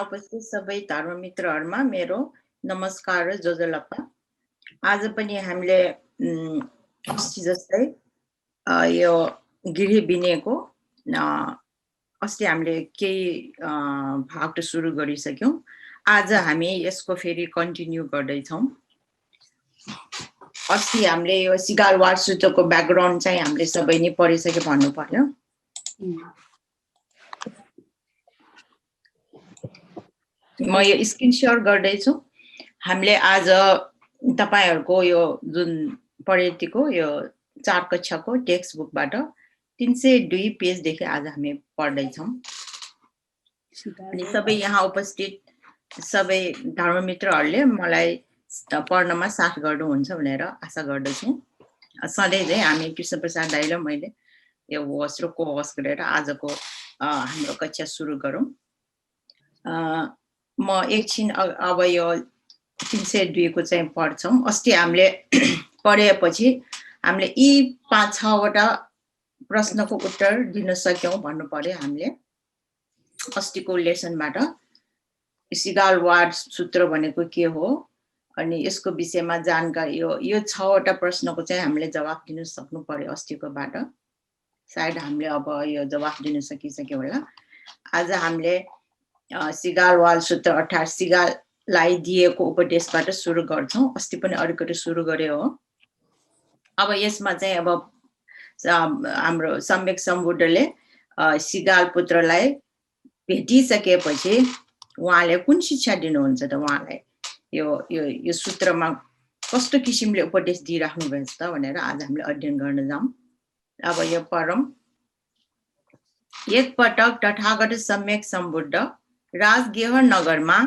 उपस्थित सबै धर्ममित्रहरूमा मेरो नमस्कार र जोजोलप्पा। आज पनि हामीले अस्ति जस्तै यो गृह विनयको अस्ति हामीले केही भाग त सुरु गरिसक्यौँ। आज हामी यसको फेरि कन्टिन्यू गर्दैछौँ। अस्ति हामीले यो सिगाल वारसूत्रको ब्याकग्राउन्ड चाहिँ हामीले सबै नै पढिसके भन्नु पर्यो। म यो स्क्रिन सेयर गर्दैछु। हामीले आज तपाईहरुको यो जुन पढेको यो 4 कक्षाको टेक्स्ट बुकबाट 302 पेजदेखि आज हामी पढ्दैछौँ। अनि सबै यहाँ उपस्थित सबै धर्ममित्रहरूले मलाई पढ्नमा साथ गर्नुहुन्छ भनेर आशा गर्दछु। सधैँ चाहिँ हामी कृष्ण प्रसाद दाइ र मैले यो होस्ट र को होस्ट गरेर आजको हाम्रो कक्षा सुरु गरौँ। म एकछिन अब यो 302 को चाहिँ पढ्छौँ। अस्ति हामीले पढेपछि हामीले यी 5-6 वटा प्रश्नको उत्तर दिन सक्यौं भन्नु पर्यो हामीले अस्तिको लेसनबाट। सिगाल वार सूत्र भनेको के हो अनि यसको विषयमा जानकारी यो 6 वटा प्रश्नको चाहिँ हामीले जवाफ दिन सक्नु पर्यो अस्तिकोबाट। सायद हामीले अब यो जवाफ दिन सकिसक्यो होला। आज हामीले सिगाल वाल सूत्र अर्थात् सिगाललाई दिएको उपदेशबाट सुरु गर्छौं। अस्ति पनि अलिकति सुरु गरे हो। अब यसमा चाहिँ अब हाम्रो सम्यक सम्बुद्धले सिगाल पुत्रलाई भेटिसकेपछि उहाँले कुन शिक्षा दिनुहुन्छ त उहाँलाई यो यो यो सूत्रमा कस्तो किसिमले उपदेश दिइराख्नु भएको छ भनेर आज हामीले अध्ययन गर्न जाऊँ। अब यो पढौँ। एक पटक तथागत सम्यक सम्बुद्ध राजगेह नगरमा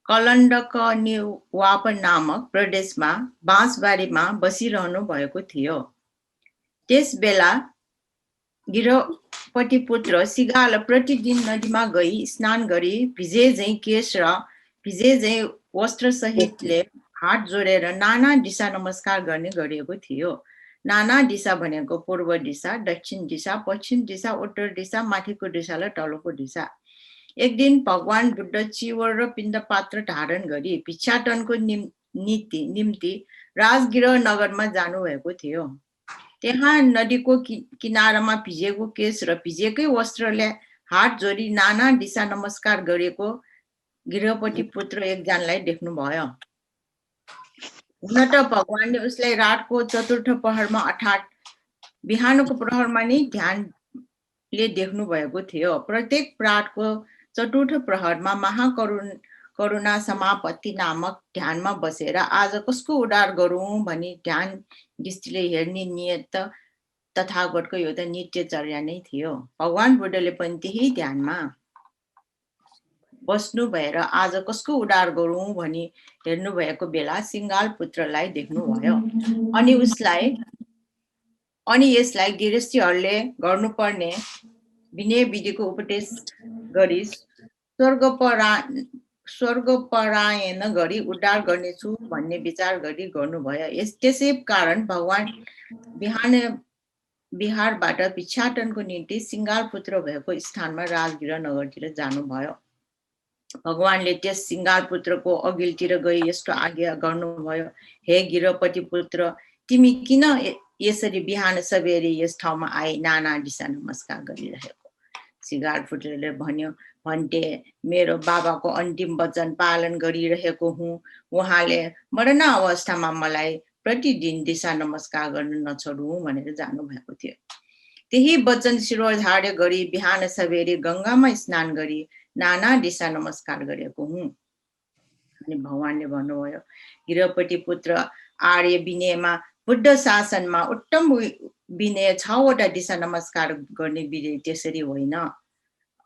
कलण्डकनिवाप नामक प्रदेशमा बाँसबारीमा बसिरहनु भएको थियो। त्यसबेला गिरहपति पुत्र सिगाल प्रतिदिन नदीमा गई स्नान गरी भिजे झैं केश र भिजे झैं वस्त्र सहितले हात जोडेर नाना दिशा नमस्कार गर्ने गरिएको थियो। नाना दिशा भनेको पूर्व दिशा, दक्षिण दिशा, पश्चिम दिशा, उत्तर दिशा, माथिको दिशा र तलको दिशा। एक दिन भगवान बुद्ध चिवर र पिण्ड पात्र धारण गरी भिक्षाटनको निम्ति राजगृह नगरमा जानुभएको थियो। त्यहाँ नदीको किनारामा भिजेको केश र भिजेकै वस्त्रले हात जोडी नाना दिशा नमस्कार गरेको गृहपति पुत्र एकजनालाई देख्नुभयो। हुन त भगवानले उसलाई रातको चतुर्थ प्रहरमा अर्थात् बिहानको प्रहरमा नै ध्यानले देख्नु भएको थियो। प्रत्येक रातको चतुर्थ प्रहरमा महाकरुणा समापत्ति नामक ध्यानमा बसेर आज कसको उद्धार गरौँ भनी ध्यान दृष्टिले हेर्ने नियत तथागतको यो त नित्यचर्या नै थियो। भगवान बुद्धले पनि त्यही ध्यानमा बस्नु भएर आज कसको उद्धार गरौँ भनी हेर्नु भएको बेला सिंगाल पुत्रलाई देख्नुभयो। अनि यसलाई गृहस्थीहरूले गर्नुपर्ने विनय विधिको उपदेश गरी स्वर्गपरायण गरी उद्धार गर्नेछु भन्ने विचार गरी गर्नुभयो। त्यसै कारण भगवान बिहारबाट भिक्षाटनको निम्ति सिंगाल पुत्र भएको स्थानमा राजगृह नगरतिर जानुभयो। भगवानले त्यस सिंगाल पुत्रको अघिल्तिर गई यस्तो आज्ञा गर्नुभयो, हे गृहपति पुत्र, तिमी किन यसरी बिहान सबेरै यस ठाउँमा आई नाना दिशा नमस्कार गरिरहेको? सिंगाल पुत्रले भन्थे, मेरो बाबाको अन्तिम वचन पालन गरिरहेको हुँ। उहाँले मरण अवस्थामा मलाई प्रतिदिन दिशा नमस्कार गर्न नछोडौँ भनेर जानुभएको थियो। त्यही वचन शिरोधार्य गरी बिहान सबेरै गंगामा स्नान गरी नाना दिशा नमस्कार गरेको हुँ। अनि भगवानले भन्नुभयो, गृहपति पुत्र, आर्य विनयमा बुद्ध शासनमा उत्तम विनय 6 वटा दिशा नमस्कार गर्ने विधि त्यसरी होइन।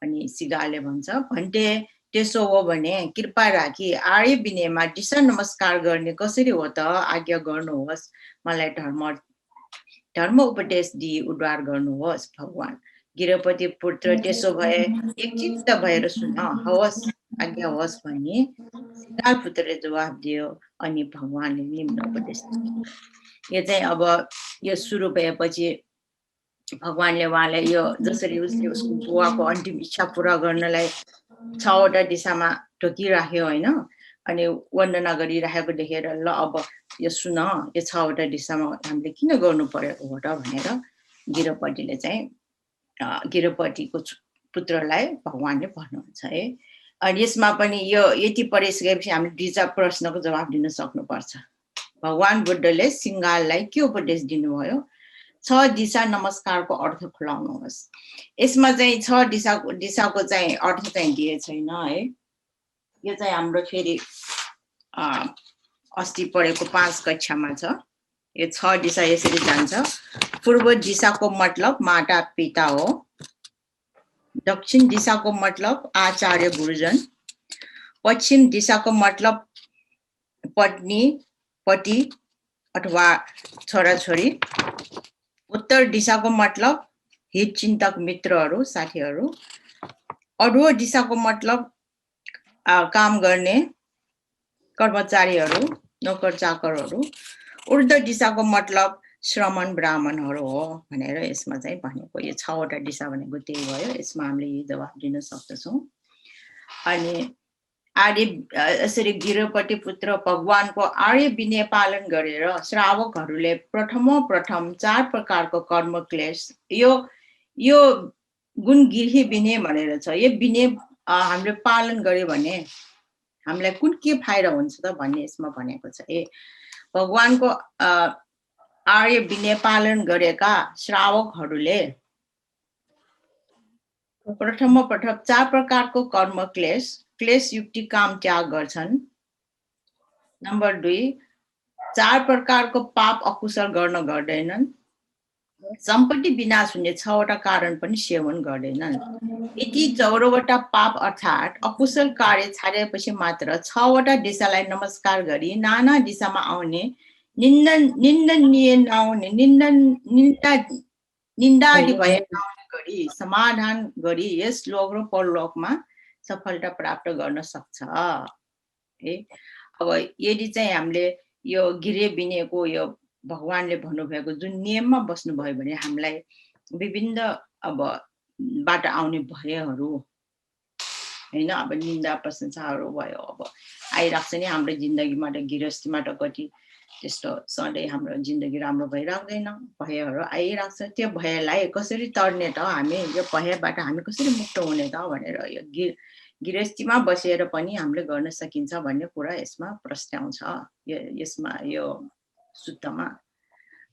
अनि सिगालले भन्थे, त्यसो हो भने कृपा राखी आर्य विनयमा दिशा नमस्कार गर्ने कसरी हो त आज्ञा गर्नुहोस्। मलाई धर्म उपदेश दिई उद्धार गर्नुहोस् भगवान। गृहपति पुत्र त्यसो भए एकचित्त भएर सुन, हवस् आज्ञा होस् भनी सिंगाल पुत्रले जवाफ दियो। अनि भगवानले निम्न उपदेश दियो। यो चाहिँ अब यो सुरु भएपछि भगवानले उहाँलाई यो जसरी उसले उसको बुवाको अन्तिम इच्छा पूरा गर्नलाई 6वटा दिशामा ढोकिराख्यो होइन अनि वन्दना गरिराखेको देखेर ल अब यो सुन यो 6वटा दिशामा हामीले किन गर्नु परेको हो त भनेर गिरपतिले चाहिँ गिरपतिको पुत्रलाई भगवानले भन्नुहुन्छ है। अनि यसमा पनि यो यति पढिसकेपछि हामीले दुईटा प्रश्नको जवाब दिन सक्नुपर्छ। भगवान बुद्धले सिंगाललाई के उपदेश दिनुभयो? 6 दिशा नमस्कारको अर्थ खुलाउनुहोस्। यसमा चाहिँ 6 दिशाको चाहिँ अर्थ चाहिँ दिए छैन है। यो चाहिँ हाम्रो फेरि अस्ति पढेको 5 कक्षामा छ। यो 6 दिशा यसरी जान्छ। पूर्व दिशाको मतलब माता पिता हो। दक्षिण दिशाको मतलब आचार्य गुरुजन। पश्चिम दिशाको मतलब पत्नी पति अथवा छोराछोरी। उत्तर दिशाको मतलब हितचिन्तक मित्रहरू साथीहरू। अधो दिशाको मतलब काम गर्ने कर्मचारीहरू नोकर चाकरहरू। ऊर्ध्व दिशाको मतलब श्रमण ब्राह्मणहरू हो भनेर यसमा चाहिँ भनेको। यो 6वटा दिशा भनेको त्यही भयो। यसमा हामीले यही जवाब दिन सक्छौँ। अनि आर्य यसरी गिरपति पुत्र भगवानको आर्य विनय पालन गरेर श्रावकहरूले प्रथम 4 प्रकारको कर्म क्लेश यो गुण गिर्ही विनय भनेर छ। यो विनय हामीले पालन गर्यो भने हामीलाई कुन के फाइदा हुन्छ त भन्ने यसमा भनेको छ। भगवानको आर्य विनय पालन गरेका श्रावकहरूले प्रथम 4 प्रकारको कर्म क्लेश युक्ति काम त्याग गर्छन्। नम्बर 2 4 प्रकारको पाप अकुशल गर्न गर्दैनन्। सम्पत्ति विनाश हुने 6वटा कारण पनि सेवन गर्दैनन्। यति 14वटा पाप अर्थात् अकुशल कार्य छाडेपछि मात्र 6वटा दिशालाई नमस्कार गरी नाना दिशामा आउने निन्दनीय नआउने निन्दादि भए नआउने गरी समाधान गरी यस लोक र परलोकमा सफलता प्राप्त गर्न सक्छ। अब यदि चाहिँ हामीले यो गिरे विनयको यो भगवानले भन्नुभएको जुन नियममा बस्नुभयो भने हामीलाई विभिन्न अब बाट आउने भयहरू हैन अब निन्दा प्रशंसाहरू भयो अब आइराख्छ नि हाम्रो जिन्दगीमा त गृहस्थीमा त कति त्यस्तो सधैँ हाम्रो जिन्दगी राम्रो भइराख्दैन भयहरू आइराख्छ। त्यो भयलाई कसरी तर्ने त हामी यो भयबाट हामी कसरी मुक्त हुने त भनेर यो गृहस्थीमा बसेर पनि हामीले गर्न सकिन्छ भन्ने कुरा यसमा प्रस्ताउँछ यसमा यो सूत्रमा।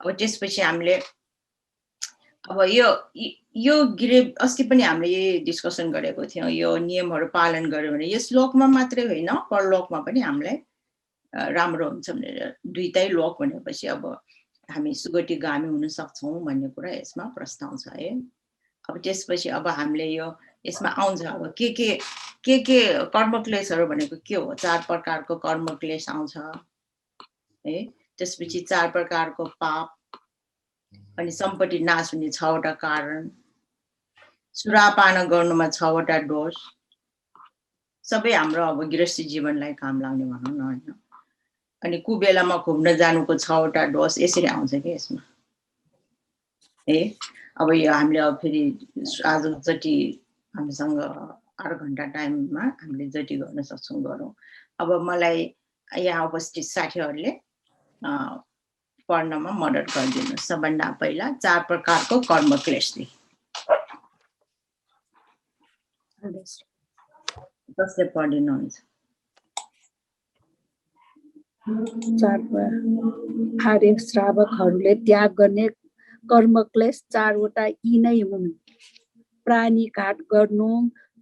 अब त्यसपछि हामीले अब यो अस्ति पनि हामीले यही डिस्कसन गरेको थियौँ। यो नियमहरू पालन गर्यो भने यस लोकमा मात्रै होइन परलोकमा पनि हामीलाई राम्रो हुन्छ भनेर दुईटै लोक भनेपछि अब हामी सुगतिगामी हुन सक्छौँ भन्ने कुरा यसमा प्रस्ताउँछ है। अब त्यसपछि अब हामीले यो यसमा आउँछ अब के कर्म क्लेशहरू भनेको के हो? 4 प्रकारको कर्म क्लेश आउँछ है। त्यसपछि 4 प्रकारको पाप अनि सम्पत्ति नाश हुने 6वटा कारण, सुरापान गर्नुमा 6वटा दोष, सबै हाम्रो अब गृहस्थी जीवनलाई काम लाग्ने भनौँ न हैन। अनि कुबेलामा घुम्न जानुको 6वटा दोष यसरी आउँछ के यसमा है। अब यो हामीले अब फेरि आज जति हामीसँग 8 घण्टा टाइममा हामीले जति गर्न सक्छौँ गरौँ। अब मलाई यहाँ उपस्थित साथीहरूले पढ्नमा मद्दत गरिदिनु। सबभन्दा पहिला 4 प्रकारको कर्म क्लेश जसले पढिनुहुन्छ। 4 आर्य श्रावकहरूले त्याग गर्ने कर्म क्लेश 4वटा यी नै हुन्। प्राणी घात गर्नु,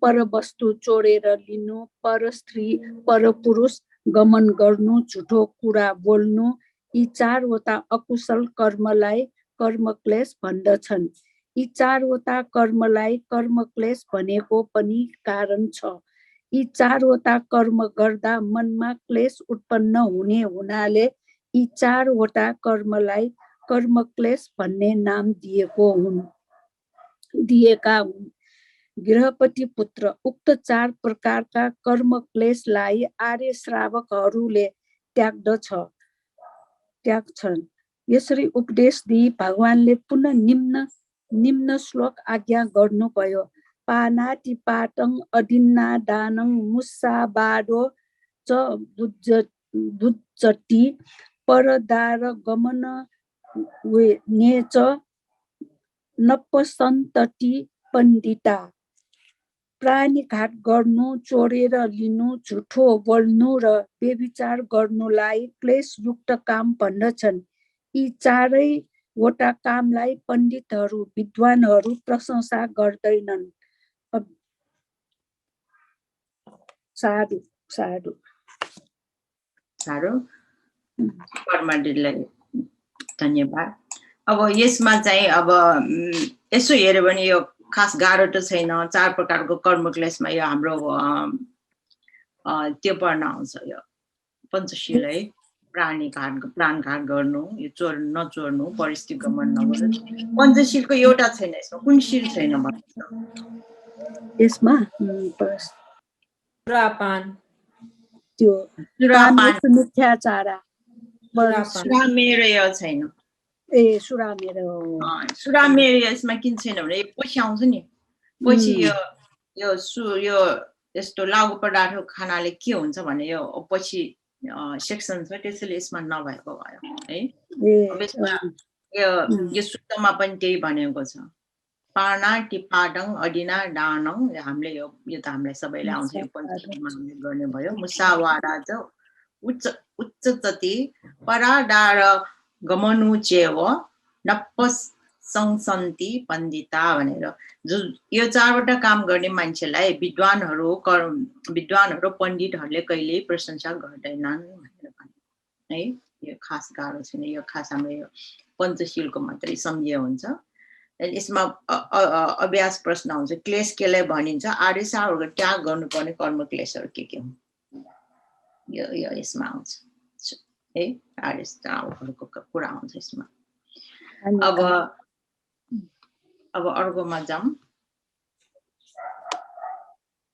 पर वस्तु चोरेर लिनु, पर स्त्री पर पुरुष गमन गर्नु, झुठो कुरा बोल्नु, यी 4वटा अकुशल कर्मलाई कर्म क्लेश भन्दछन्। यी 4वटा कर्मलाई कर्म क्लेश भनेको पनि कारण छ। यी 4वटा कर्म गर्दा मनमा क्लेश उत्पन्न हुने हुनाले यी 4वटा कर्मलाई कर्म क्लेश भन्ने नाम दिएका हुन्। गृहपति पुत्र उक्त 4 प्रकारका कर्म क्लेशलाई आर्य श्रावकहरूले त्याग्छन्। यसरी उपदेश दिई भगवानले पुनः निम्न श्लोक आज्ञा गर्नुभयो। पानातिपातं अदिन्नादानं मुस्साबाडो च बुज्जति परदारगमन नेच नपसन्तति पण्डिता। प्राणीघात गर्नु, चोरेर लिनु, झुठो बोल्नु र व्यभिचार गर्नुलाई क्लेशयुक्त काम भन्दछन्। यी चारैवटा कामलाई पण्डितहरू विद्वानहरू प्रशंसा गर्दैनन्। साधु साधु साह्रो परमादिलाई धन्यवाद। अब यसमा चाहिँ अब यसो हेर्यो भने यो खास गाह्रो त छैन। 4 प्रकारको कर्म क्लेशमा यो हाम्रो त्यो पढ्न आउँछ, यो पञ्चशील है। प्राणघात गर्नु, यो नचोर्नु, परिस्थिति गमन नगर्नु। पञ्चशीलको एउटा छैन यसमा, कुन शील छैन भन्नुहुन्छ यसमा? सुरापान, त्यो सुरापान, मिथ्याचार, सुरामेरय छैन। ए सुरामेर यसमा किन छैन भने पछि आउँछ नि। पछि यो यस्तो लागु पदार्थ खानाले के हुन्छ भने यो पछि सेक्सन छ, त्यसैले यसमा नभएको भयो है। अब यसमा यो सूत्रमा पनि त्यही भनेको छ। पानातिपातं अदिना दानं, हामीले यो त हामीलाई सबैले आउँछ, यो पञ्चशीलमा हामीले गर्ने भयो। मुसावाडा च उच्चतति परादार गमनु चेव नपसंसन्ति पण्डिता भनेर यो 4वटा काम गर्ने मान्छेलाई विद्वानहरू पण्डितहरूले कहिल्यै प्रशंसा गर्दैनन् भनेर भने है। यो खास गाह्रो छैन, यो खास हाम्रो यो पञ्चशीलको मात्रै सम्झिए हुन्छ। यसमा अभ्यास प्रश्न आउँछ, क्लेश केलाई भनिन्छ? आदेशहरूको त्याग गर्नुपर्ने कर्म क्लेशहरू के हुन्? यो यसमा आउँछ है, आदेशहरूको कुरा आउँछ यसमा। अब अर्कोमा जाउँ।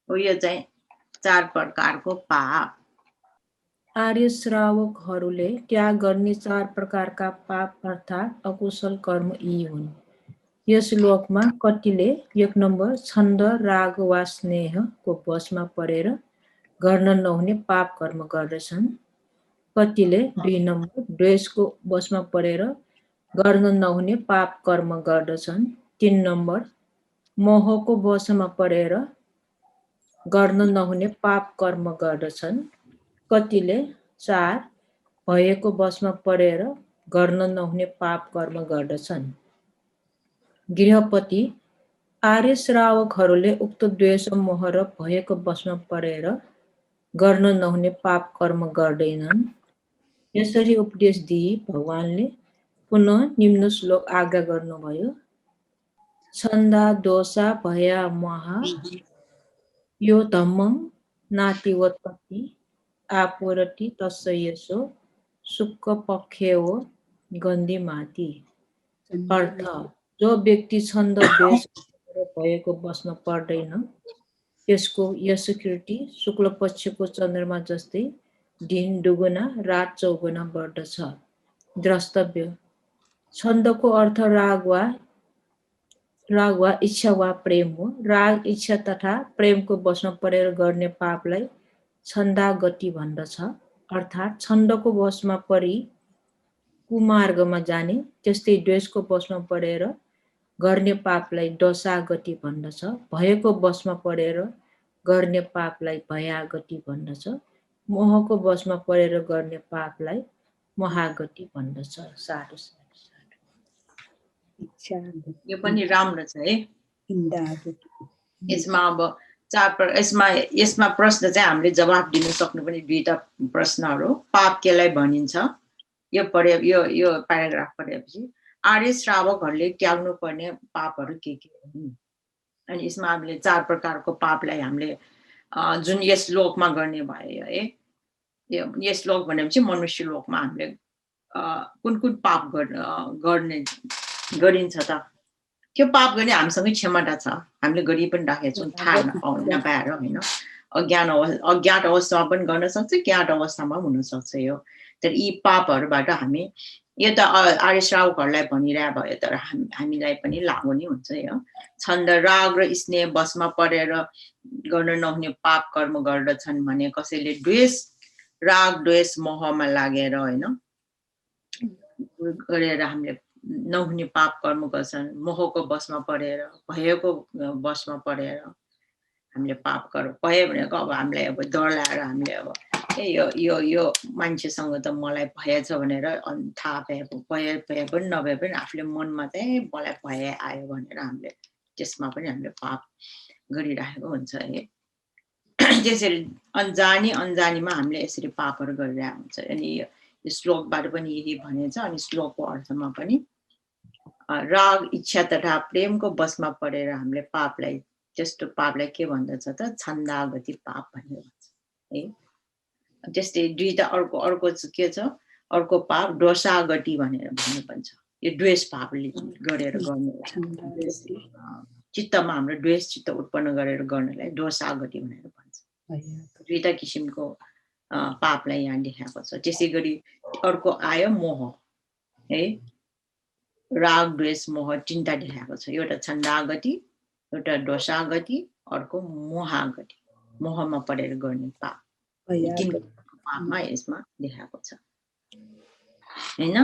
यो चाहिँ 4 प्रकारको पाप। आर्य श्रावकहरूले त्याग गर्ने 4 प्रकारका पाप अर्थात् अकुशल कर्म यी हुन्। यस श्लोकमा कतिले 1 नम्बर छन्द, राग वा स्नेहको वशमा परेर गर्न नहुने पाप कर्म गर्दछन्। कतिले 2 नम्बर द्वेषको वशमा परेर गर्न नहुने पाप कर्म गर्दछन्। 3 नम्बर मोहको वशमा परेर गर्न नहुने पाप कर्म गर्दछन्। कतिले 4 भयको वशमा परेर गर्न नहुने पाप कर्म गर्दछन्। गृहपति आर्य श्रावकहरूले उक्त द्वेष, मोह र भयको वशमा परेर गर्न नहुने पाप कर्म गर्दैनन्। यसरी उपदेश दिई भगवानले पुनः निम्न श्लोक आज्ञा गर्नुभयो। छन्दा दोषा भया महा यो धम्मं नातिवत्पत्ति आपुरति तस्य यशो सुख पक्षेव गन्धी माति। अर्थ, जो व्यक्ति छन्द, द्वेष भएको वशमा पर्दैन त्यसको यश कीर्ति शुक्ल पक्षको चन्द्रमा जस्तै दिन दुगुना रात चौगुना बढ्दछ। द्रष्टव्य, छन्दको अर्थ राग वा इच्छा वा प्रेम हो। राग, इच्छा तथा प्रेमको वशमा परेर गर्ने पापलाई छन्दागति भन्दछ। अर्थात् छन्दको वशमा परि कुमार्गमा जाने, त्यस्तै द्वेषको वशमा परेर गर्ने पापलाई दशागति भन्दछ। भयको वशमा परेर गर्ने पापलाई भयागति भन्दछ। मोहको वशमा परेर गर्ने पापलाई महागति भन्दछ। साधु साधु। यो पनि राम्रो छ है। यसमा अब यसमा प्रश्न चाहिँ हामीले जवाफ दिन सक्नु पनि 2टा प्रश्नहरू। पाप केलाई भनिन्छ? यो प्याराग्राफ पढेपछि आर्य श्रावकहरूले त्याग्नु पर्ने पापहरू के हुन्? अनि यसमा हामीले 4 प्रकारको पापलाई हामीले जुन यस लोकमा गर्ने भयो है। यस लोक भनेपछि मनुष्य लोकमा हामीले कुन पाप गरिन्छ त? त्यो पाप गर्ने हामीसँग क्षमता छ, हामीले गरि पनि राखेका छौँ, थाहा नपाएर होइन। अज्ञात अवस्थामा पनि गर्न सक्छ, ज्ञात अवस्थामा पनि हुन सक्छ यो। तर यी पापहरूबाट हामी यो त आर्य श्रावकहरूलाई भनिरह भयो तर हामीलाई पनि लागु नै हुन्छ यो छन्द राग र स्नेह बसमा परेर गर्न नहुने पाप कर्म गर्दछन् भने कसैले द्वेष राग द्वेष मोहमा लागेर हैन गरेर हामीले नहुने पाप कर्म गर्छन् मोहको बसमा परेर भएको बसमा परेर हामीले पाप कर्म भयो भनेको अब हामीलाई अब डर लागेर हामीले अब यो मान्छेसँग त मलाई भएछ भनेर थाहा भए पनि नभए पनि आफूले मनमा चाहिँ मलाई भए आयो भनेर हामीले त्यसमा पनि हामीले पाप गरिरहेको हुन्छ है त्यसरी अन्जानीमा हामीले यसरी पापहरू गरिरहेको हुन्छ अनि यो श्लोकबाट पनि यही भनेछ अनि श्लोकको अर्थमा पनि राग इच्छा तथा प्रेमको बसमा परेर हामीले पापलाई त्यस्तो पापलाई के भन्दछ त छन्दागति पाप भनेर भन्छ है त्यस्तै दुईटा अर्को के छ अर्को पाप दोषागति भनेर भन्नु पर्छ यो द्वेष पापले गरेर गर्ने चित्तमा हाम्रो द्वेष चित्त उत्पन्न गरेर गर्नलाई दोषागति भनेर भन्छ दुईटा किसिमको पापलाई यहाँ देखाएको छ त्यसै गरी अर्को आयो मोह है राग द्वेष मोह तीनटा देखाएको छ एउटा छन्दागति एउटा दोषागति अर्को मोहागति मोहमा परेर गर्ने पाप पापमा यसमा देखाएको छ हैन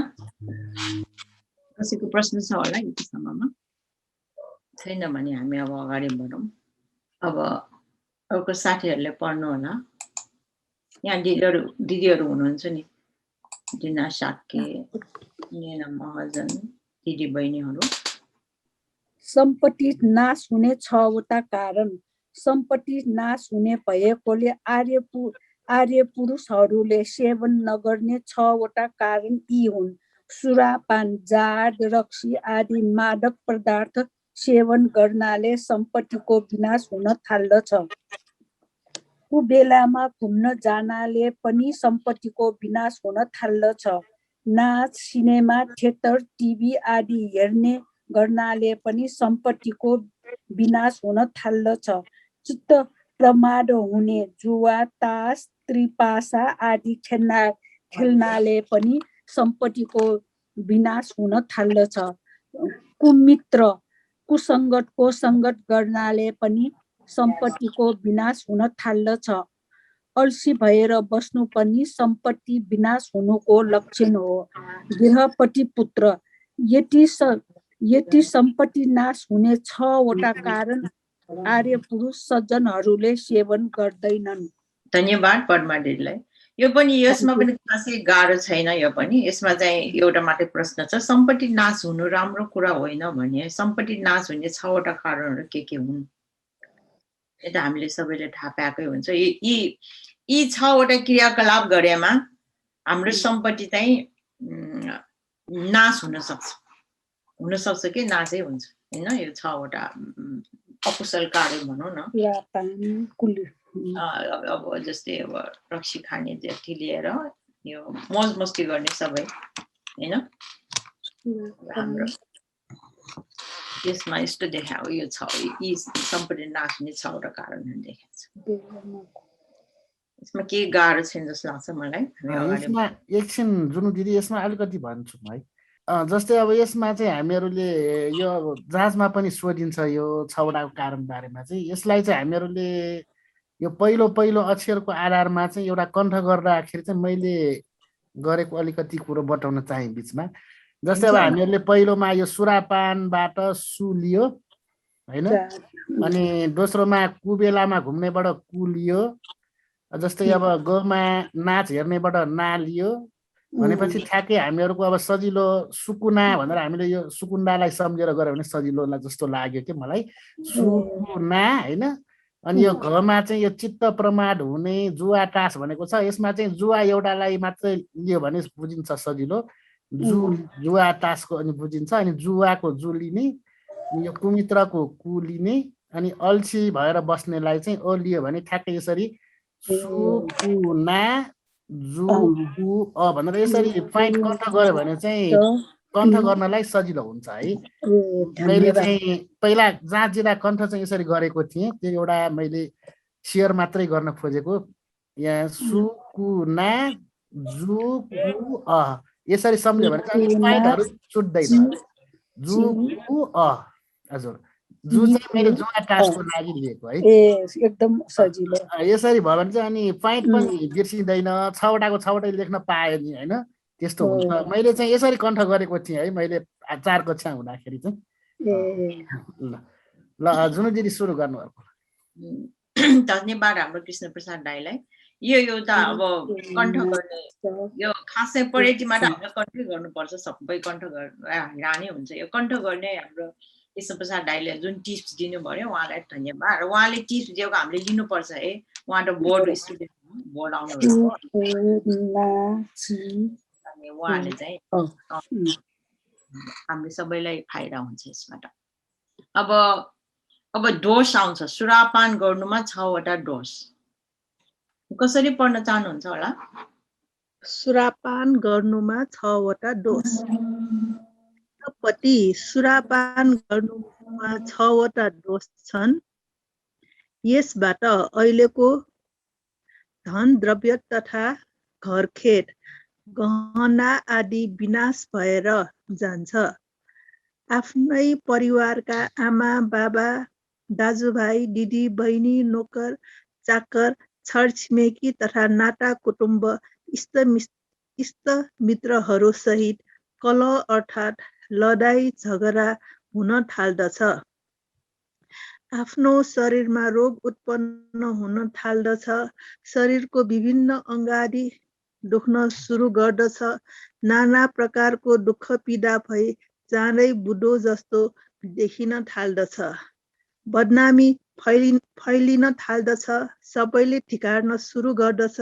कसैको प्रश्न छ होला यतिसम्ममा छैन भने हामी अब अगाडि बढौँ अब अर्को साथीहरूले पढ्नु होला यहाँ दिदीहरू हुनुहुन्छ नि दिना साक्के नेना महाजन दिदी बहिनीहरू सम्पत्ति नाश हुने 6 वटा कारण सम्पत्ति नाश हुने भएकोले आर्य पुरुषहरूले सेवन नगर्ने 6 वटा कारण यी हुन् सुरापान जाड रक्सी आदि मादक पदार्थ सेवन गर्नाले सम्पत्तिको विनाश हुन थाल्दछ कुबेलामा घुम्न जानाले पनि सम्पत्तिको विनाश हुन थाल्दछ नाच सिनेमा थिएटर टिभी आदि हेर्ने गर्नाले पनि सम्पत्तिको विनाश हुन थाल्दछ चित्त प्रमाद हुने जुवा तास त्रिपासा आदि खेल्नाले पनि सम्पत्तिको विनाश हुन थाल्दछ कुमित्र कुसङ्गतको सङ्गत गर्नाले पनि सम्पत्तिको विनाश हुन थाल्दछ अल्छी भएर बस्नु पनि सम्पत्ति विनाश हुनुको लक्षण हो गृहपति पुत्र यति सम्पत्ति नाश हुने 6 वटा कारण आर्य पुरुष सज्जनहरूले सेवन गर्दैनन् धन्यवाद पद्मा दिदीलाई यो पनि यसमा पनि खासै गाह्रो छैन यो पनि यसमा चाहिँ एउटा मात्रै प्रश्न छ सम्पत्ति नाश हुनु राम्रो कुरा होइन भने सम्पत्ति नाश हुने 6 वटा कारणहरू के हुन् यो त हामीले सबैले थाहा पाएकै हुन्छ यी 6 वटा क्रियाकलाप गरेमा हाम्रो सम्पत्ति चाहिँ नाश हुन सक्छ कि नाशै हुन्छ हैन यो 6 वटा अकुशल कार्य भनौँ न अब जस्तै अब रक्सी खाने देखि लिएर यो मौज मस्ती गर्ने सबै हैन हाम्रो यसमा यस्तो देखायो यो यी सम्पत्ति नाश हुने 6 वटा कारणहरू देखाएको छ यसमा के गाह्रो छैन जस्तो लाग्छ मलाई यसमा एकछिन जुनु दिदी यसमा अलिकति भन्छु है जस्तै अब यसमा चाहिँ हामीहरूले यो जाँचमा पनि सोधिन्छ यो 6 वटाको कारण बारेमा चाहिँ यसलाई चाहिँ हामीहरूले यो पहिलो अक्षरको आधारमा चाहिँ एउटा कण्ठ गर्दाखेरि चाहिँ मैले गरेको अलिकति कुरो बताउन चाहे बिचमा जस्तै अब हामीहरूले पहिलोमा यो सुरापानबाट सु लियो हैन अनि दोस्रोमा कुबेलामा घुम्नेबाट कु लियो जस्तै अब गमा नाच हेर्नेबाट ना लियो भनेपछि ठ्याक्कै हामीहरूको अब सजिलो सुकुना भनेर हामीले यो सुकुन्डालाई सम्झेर गऱ्यो भने सजिलो जस्तो लाग्यो कि मलाई सुकुना हैन अनि यो घमा चाहिँ यो चित्त प्रमाद हुने जुवा टास भनेको छ यसमा चाहिँ जुवा एउटालाई मात्रै लियो भने बुझिन्छ सजिलो जुवा टासको अनि बुझिन्छ अनि जुवाको जु लिने यो कुमित्रको कु लिने अनि अल्छी भएर बस्नेलाई चाहिँ ओ लियो भने ठ्याक्कै यसरी सुकुना जु भनेर यसरी फाइन कण्ठ गऱ्यो भने चाहिँ कण्ठ गर्नलाई सजिलो हुन्छ है मैले चाहिँ पहिला जहाँ जिल्ला कण्ठ चाहिँ यसरी गरेको थिएँ त्यो एउटा मैले सेयर मात्रै गर्न खोजेको यहाँ सुकुना जु यसरी सम्झ्यो भने चाहिँ अनि पोइन्टहरु छुट्दैन जु उ अ हजुर जु चाहिँ मैले जुवा टास्कको लागि लिएको है एकदम सजिलो यसरी भयो भने चाहिँ अनि पोइन्ट पनि बिर्सिँदैन 6 वटाको 6 वटै लेख्न पाए नि हैन त्यस्तो हुन्छ मैले चाहिँ यसरी कण्ठ गरेको थिएँ है मैले 4 कक्षा हुँदाखेरि चाहिँ ल जुनु दिदी सुरु गर्नु धन्यवाद हाम्रो कृष्ण प्रसाद दाइलाई यो एउटा अब कण्ठ गर्ने यो खासै पढेटीमा त हामीले कण्ठै गर्नुपर्छ सबै कण्ठ हैरानै हुन्छ यो कण्ठ गर्ने हाम्रो कृष्ण प्रसाद दाइले जुन टिप्स दिनुभयो उहाँलाई धन्यवाद र उहाँले टिप्स दिएको हामीले लिनुपर्छ है उहाँ त बोर्ड स्टुडेन्ट बोर्ड आउनुभएको अनि उहाँले चाहिँ हामीले सबैलाई फाइदा हुन्छ यसबाट अब दोष आउँछ सुरापान गर्नुमा 6 वटा दोष कसरी पढ्न चाहनुहुन्छ होला सुरापान गर्नुमा 6 वटा दोष पति सुरापान गर्नुमा 6 वटा दोष छन् यसबाट अहिलेको धन द्रव्य तथा घरखेत गहना आदि विनाश भएर जान्छ आफ्नै परिवारका आमा बाबा दाजुभाइ दिदी बहिनी नोकर चाकर छरछिमेकी तथा नाता कुटुम्ब इष्ट मित्रहरू सहित कलह अर्थात् लडाई झगडा हुन थाल्दछ आफ्नो शरीरमा रोग उत्पन्न हुन थाल्दछ शरीरको विभिन्न अंगादि दुख्न सुरु गर्दछ नाना प्रकारको दुःख पीडा भई चाँडै बुढो जस्तो देखिन थाल्दछ बदनामी फैलिन थाल्दछ सबैले ठिकार्न सुरु गर्दछ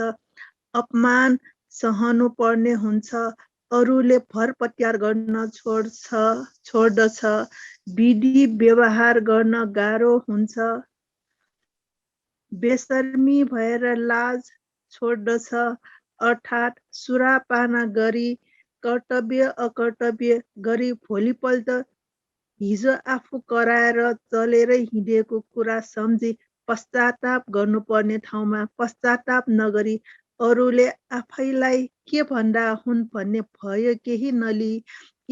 अपमान सहनु पर्ने हुन्छ अरूले भरपत्यार गर्न छोड्दछ विधि व्यवहार गर्न गाह्रो हुन्छ बेशर्मी भएर लाज छोड्दछ अर्थात् सुरापाना गरी कर्तव्य अकर्तव्य गरी भोलिपल्ट हिजो आफू कराएर चलेर हिँडेको कुरा सम्झी पश्चाताप गर्नुपर्ने ठाउँमा पश्चाताप नगरी अरूले आफैलाई के भन्दा हुन् भन्ने भय केही नलिई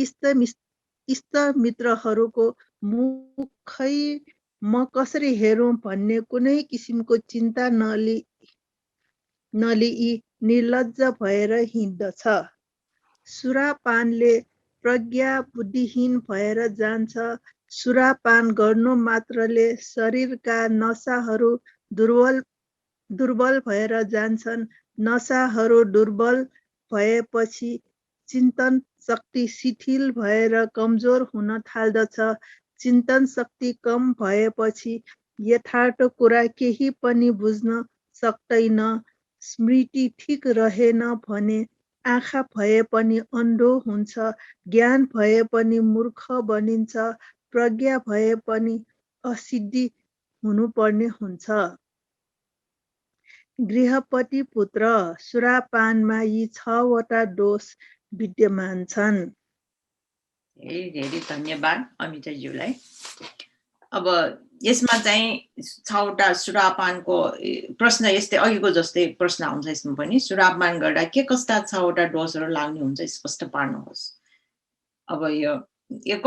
इष्ट मित्रहरूको मुखै म कसरी हेरौँ भन्ने कुनै किसिमको चिन्ता नलिई निर्लज्ज भएर हिँड्दछ सुरापानले प्रज्ञा बुद्धिहीन भएर जान्छ सुरापान गर्नु मात्रले शरीरका नसाहरू दुर्बल भएर जान्छन् नसाहरू दुर्बल भएपछि चिन्तन शक्ति शिथिल भएर कमजोर हुन थाल्दछ चिन्तन शक्ति कम भएपछि यथार्थ कुरा केही पनि बुझ्न सक्दैन स्मृति ठीक रहेन भने आँखा भए पनि अन्धो हुन्छ ज्ञान भए पनि मूर्ख बनिन्छ प्रज्ञा भए पनि असिद्धि हुनुपर्ने हुन्छ गृहपति पुत्र सुरापानमा यी 6 वटा दोष विद्यमान छन् धेरै धेरै धन्यवाद अमिताज्यूलाई अब यसमा चाहिँ 6 वटा सुरापानको प्रश्न यस्तै अघिको जस्तै प्रश्न आउँछ यसमा पनि सुरापान गर्दा के कस्ता 6 वटा दोषहरू लाग्ने हुन्छ स्पष्ट पार्नुहोस् अब यो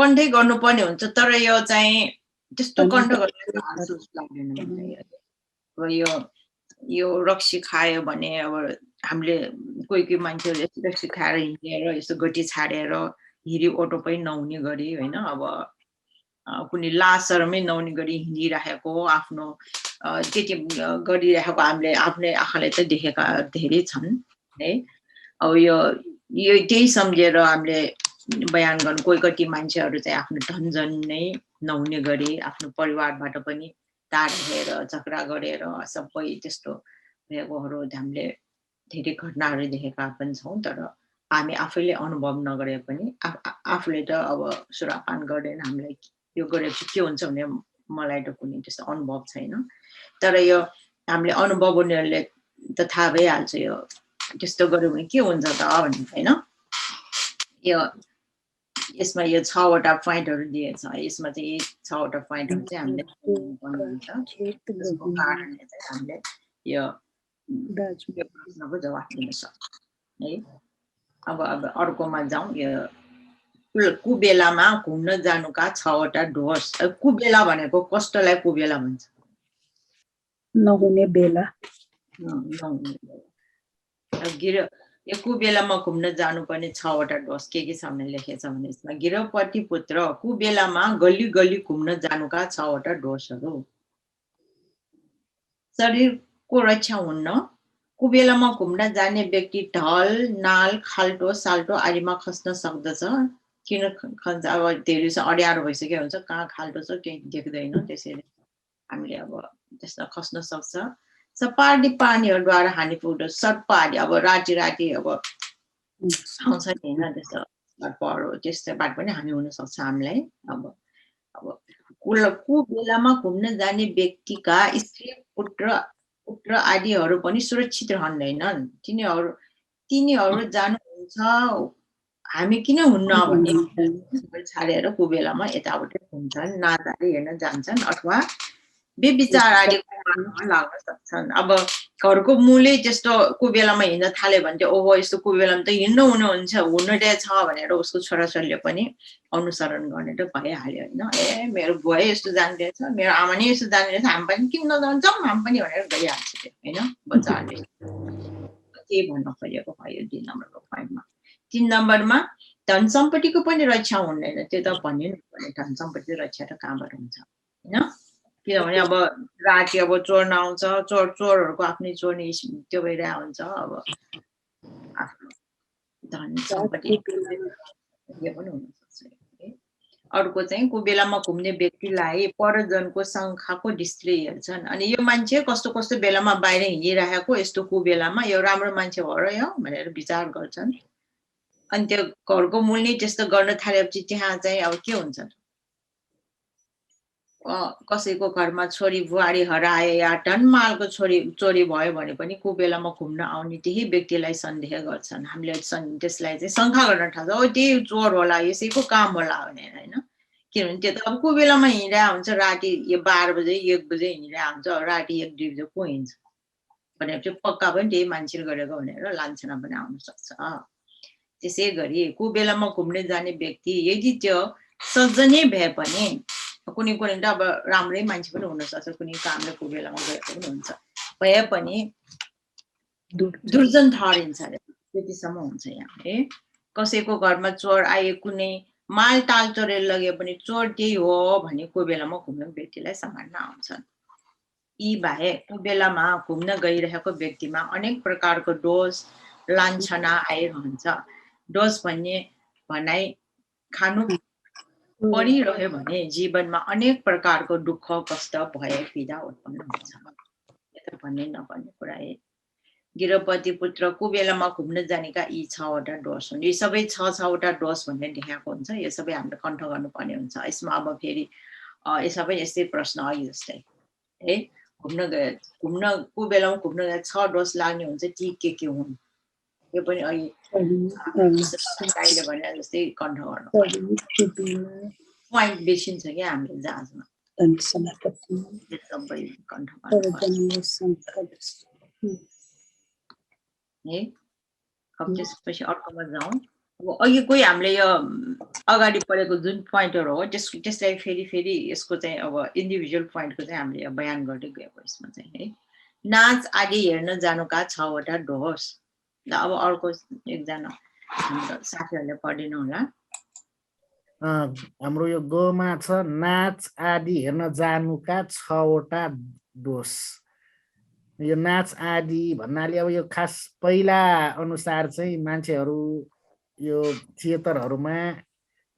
कण्ठै गर्नुपर्ने हुन्छ तर यो चाहिँ त्यस्तो कण्ठ गर्दा लाग्दैन अब यो रक्सी खायो भने अब हामीले कोही मान्छेहरूले रक्सी खाएर हिँडेर यस्तो गटी छाडेर हिरी अटो पनि नहुने गरी हैन अब कुनै लासरमै नहुने गरी हिँडिरहेको आफ्नो त्यति गरिरहेको हामीले आफ्नै आँखाले त देखेका धेरै छन् है अब यो त्यही सम्झेर हामीले बयान गर्नु कति मान्छेहरू चाहिँ आफ्नो धनजन नै नहुने गरी आफ्नो परिवारबाट पनि टाढेर झगडा गरेर सबै त्यस्तो भएकोहरू हामीले धेरै घटनाहरू देखेका पनि छौँ तर हामी आफैले अनुभव नगरे पनि आफूले त अब सुरापान गर्दैन हामीलाई यो गरेपछि के हुन्छ भने मलाई त कुनै त्यस्तो अनुभव छैन तर यो हामीले अनुभव गर्नेहरूले त थाहा भइहाल्छ यो त्यस्तो गर्यो भने के हुन्छ त भन्ने हैन यसमा यो 6 वटा पोइन्टहरू दिएछ यसमा चाहिँ यी 6 वटा पोइन्टहरू चाहिँ हामीले त्यसको कारणले चाहिँ हामीले यो प्रश्नको जवाफ दिन सक्छौँ है अब अर्कोमा जाउँ। यो कुबेलामा घुम्न जानुका 6वटा डोस। कुबेला भनेको कस्तोलाई कुबेला भन्छ? नहुने बेला। नहुने बेला। यो कुबेलामा घुम्न जानुपर्ने 6वटा डोस के छ भने लेखेछ भने यसमा गिरहपति पुत्र कुबेलामा गली गली घुम्न जानुका 6वटा डोसहरू। शरीरको रक्षा हुन्न कुबेलामा घुम्न जाने व्यक्ति ढल नाल खाल्टो साल्टो आदिमा खस्न सक्दछ। किन खन्छ? अब धेरै अड्यारो भइसक्यो हुन्छ, कहाँ खाल्टो छ केही देख्दैन, त्यसैले हामीले अब त्यसमा खस्न सक्छ। सपाटी पानीहरूद्वारा हानि पुग्दछ। सर्प आदि अब राति अब आउँछ नि होइन, त्यस्तो सर्पहरू त्यस्तोबाट पनि हानि हुन सक्छ हामीलाई। अब कुबेलामा घुम्न जाने व्यक्तिका स्त्री पुत्र आदिहरू पनि सुरक्षित रहँदैनन्। तिनीहरू जानुहुन्छ, हामी किन हुन्न भने छाडेर कुबेलामा यताउति घुम्छन्, नाचआदि हेर्न जान्छन् अथवा बेविचार आदिमा लाग्न सक्छन्। अब घरको मूलै त्यस्तो कुबेलामा हिँड्न थाल्यो भने चाहिँ ओहो यस्तो कुबेलामा त हिँड्नु हुनु रहेछ भनेर उसको छोराछोरीले पनि अनुसरण गर्ने त भइहाल्यो होइन। मेरो बुवा यस्तो जाने रहेछ, मेरो आमा नि यस्तो जाने रहेछ, हामी पनि किन नजान्छौँ हामी पनि भनेर गइहाल्छ त्यो होइन बच्चाहरूले। के भन्न खोजेको भयो 2 नम्बरको पोइन्टमा। 3 नम्बरमा धन सम्पत्तिको पनि रक्षा हुँदैन। त्यो त भन्यो नि, धन सम्पत्ति रक्षा त कहाँबाट हुन्छ होइन? किनभने अब राति अब चोर्न आउँछ, चोरहरूको आफ्नै चोर्ने त्यो भइरहेको हुन्छ। अब आफ्नो धन सम्पत्ति पनि हुनसक्छ। अर्को चाहिँ कुबेलामा घुम्ने व्यक्तिलाई परजनको शङ्खाको दृष्टिले हेर्छन्। अनि यो मान्छे कस्तो कस्तो बेलामा बाहिर हिँडिरहेको यस्तो कुबेलामा यो राम्रो मान्छे हो र यो भनेर विचार गर्छन्। अनि त्यो घरको मूल नै त्यस्तो गर्न थालेपछि त्यहाँ चाहिँ अब के हुन्छ? कसैको घरमा छोरी बुहारी हराए या धनमालको चोरी भयो भने पनि कुबेलामा घुम्न आउने त्यही व्यक्तिलाई सन्देह गर्छन्। हामीले त्यसलाई चाहिँ शङ्का गर्न थाल्छ, ओ त्यही चोर होला, यसैको काम होला भनेर होइन। किनभने त्यो त अब कुबेलामा हिँडिरहेको हुन्छ, राति 12 बजे 1 बजे हिँडिरहेको हुन्छ, राति 1-2 बजे को हिँड्छ भनेर चाहिँ पक्का पनि त्यही मान्छेले गरेको भनेर लान्छना पनि आउन सक्छ। त्यसै गरी कुबेलामा घुम्न जाने व्यक्ति यदि त्यो सज्जनै भए पनि कुनै त अब राम्रै मान्छे पनि हुनसक्छ, कुनै कामले कुबेलामा गएको पनि हुन्छ, भए पनि दुर्जन ठहरिन्छ अरे त्यतिसम्म हुन्छ यहाँ है। कसैको घरमा चोर आए कुनै माल टाल चोरेर लगे पनि चोर त्यही हो भने कुबेलामा घुम्ने व्यक्तिलाई सम्हाल्न आउँछन्। यी बाहेक कुबेलामा घुम्न गइरहेको व्यक्तिमा अनेक प्रकारको दोष लान्छना आइरहन्छ। दोष भन्ने भनाइ खानु परिरह्यो भने जीवनमा अनेक प्रकारको दुःख कष्ट भय पीडा उत्पन्न हुन्छ। यो त भन्नै नपर्ने कुरा है। गिरहपति पुत्र कुबेलामा घुम्न जानेका यी 6वटा डोस हुन्। यी सबै 6वटा डोस भन्ने देखाएको हुन्छ। यो सबै हामीले कण्ठ गर्नुपर्ने हुन्छ। यसमा अब फेरि यसमा पनि यस्तै प्रश्न अघि जस्तै है, कुबेलामा घुम्न 6 डोस लाग्ने हुन्छ, ती के हुन्? यो पनि अघि भने जस्तै कण्ठ गर्नु पोइन्ट बेसिन्छ क्या हामीले जाँचमा सबै कण्ठ है। अब त्यसपछि अर्कोमा जाउँ। अब अघि कोही हामीले यो अगाडि पढेको जुन पोइन्टहरू हो त्यसलाई फेरि यसको चाहिँ अब इन्डिभिजुअल पोइन्टको चाहिँ हामीले बयान गर्दै गएको यसमा चाहिँ है। नाच आदि हेर्न जानुका 6वटा डोस। अब अर्को एकजना हाम्रो साथीहरूले पढिदिनु होला। हाम्रो यो गमा छ नाच आदि हेर्न जानुका 6वटा दोष। यो नाच आदि भन्नाले अब यो खास पहिला अनुसार चाहिँ मान्छेहरू यो थिएटरहरूमा